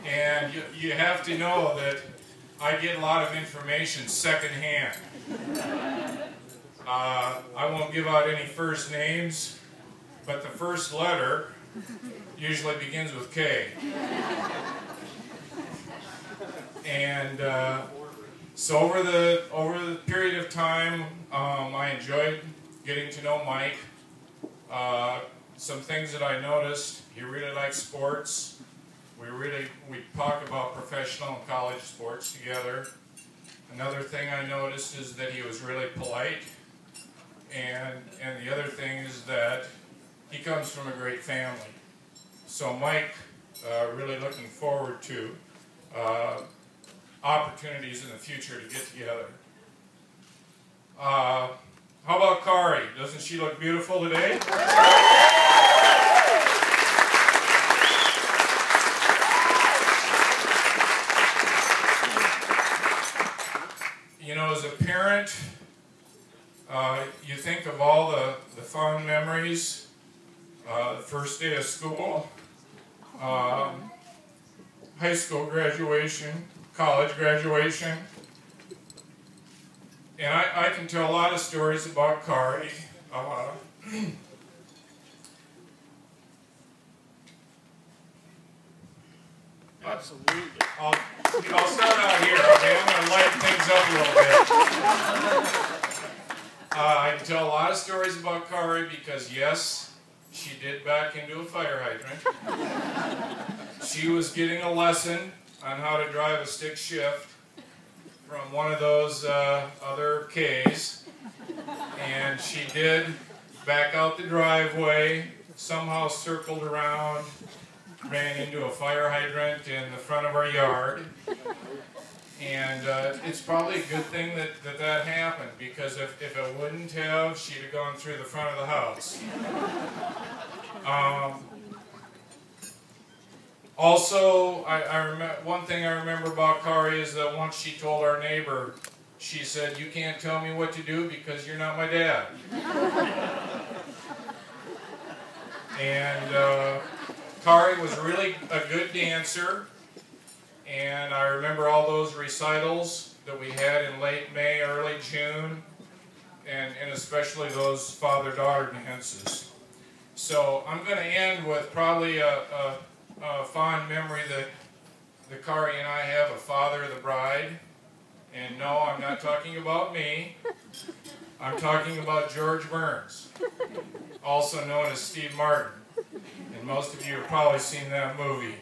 And you have to know that I get a lot of information secondhand. I won't give out any first names, but the first letter usually begins with K. And so over the period of time, I enjoyed getting to know Mike. Some things that I noticed: he really likes sports. We talk about professional and college sports together. Another thing I noticed is that he was really polite, and the other thing is that he comes from a great family. So Mike, really looking forward to opportunities in the future to get together. How about Kari? Doesn't she look beautiful today? You know, as a parent, you think of all the fond memories, the first day of school, high school graduation, college graduation, and I can tell a lot of stories about Kari. Absolutely. I'll start out here, okay? I'm going to lighten things up a little bit. I can tell a lot of stories about Kari because, yes, she did back into a fire hydrant. She was getting a lesson on how to drive a stick shift from one of those other Ks, and she did back out the driveway, somehow circled around, ran into a fire hydrant in the front of our yard. And it's probably a good thing that happened, because if it wouldn't have, she'd have gone through the front of the house. Also, one thing I remember about Kari is that once she told our neighbor, she said, "You can't tell me what to do because you're not my dad." And Kari was really a good dancer, and I remember all those recitals that we had in late May, early June, and especially those father-daughter dances. So I'm going to end with probably a fond memory that Kari and I have of Father of the Bride. And no, I'm not talking about me. I'm talking about George Burns, also known as Steve Martin. And most of you have probably seen that movie.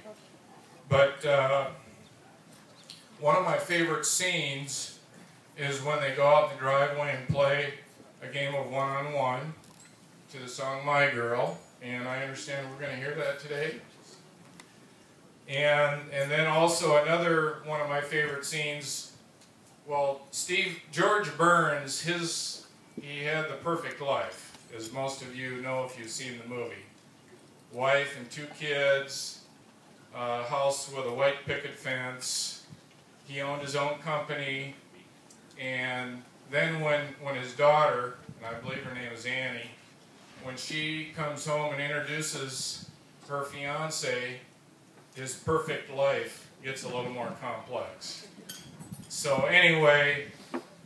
But one of my favorite scenes is when they go out in the driveway and play a game of one-on-one to the song My Girl. And I understand we're going to hear that today. And then also another one of my favorite scenes, well, George Burns, he had the perfect life, as most of you know if you've seen the movie. Wife and 2 kids, a house with a white picket fence. He owned his own company. And then when his daughter, and I believe her name is Annie, when she comes home and introduces her fiance, his perfect life gets a little more complex. So anyway,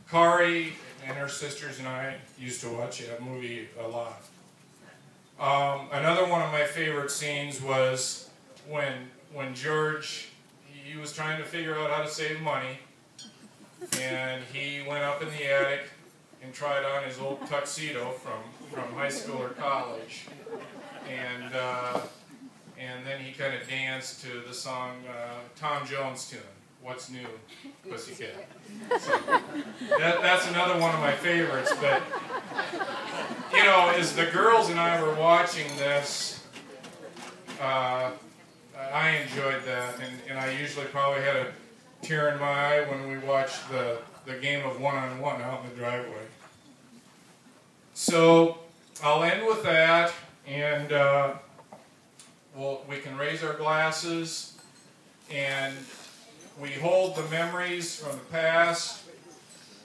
Kari and her sisters and I used to watch that movie a lot. Another one of my favorite scenes was when George, he was trying to figure out how to save money, and he went up in the attic and tried on his old tuxedo from high school or college, and then he kind of danced to the song Tom Jones tune, "What's New, Pussycat?" So that's another one of my favorites. But you know, as the girls and I were watching this, I enjoyed that, and I usually probably had a tear in my eye when we watched the game of one-on-one out in the driveway. So I'll end with that, and we can raise our glasses, and we hold the memories from the past,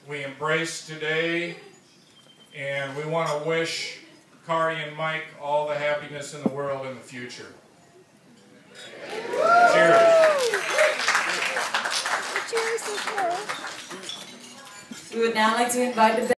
we embrace today, and we want to wish Kari and Mike all the happiness in the world in the future. Cheers. We would now like to invite the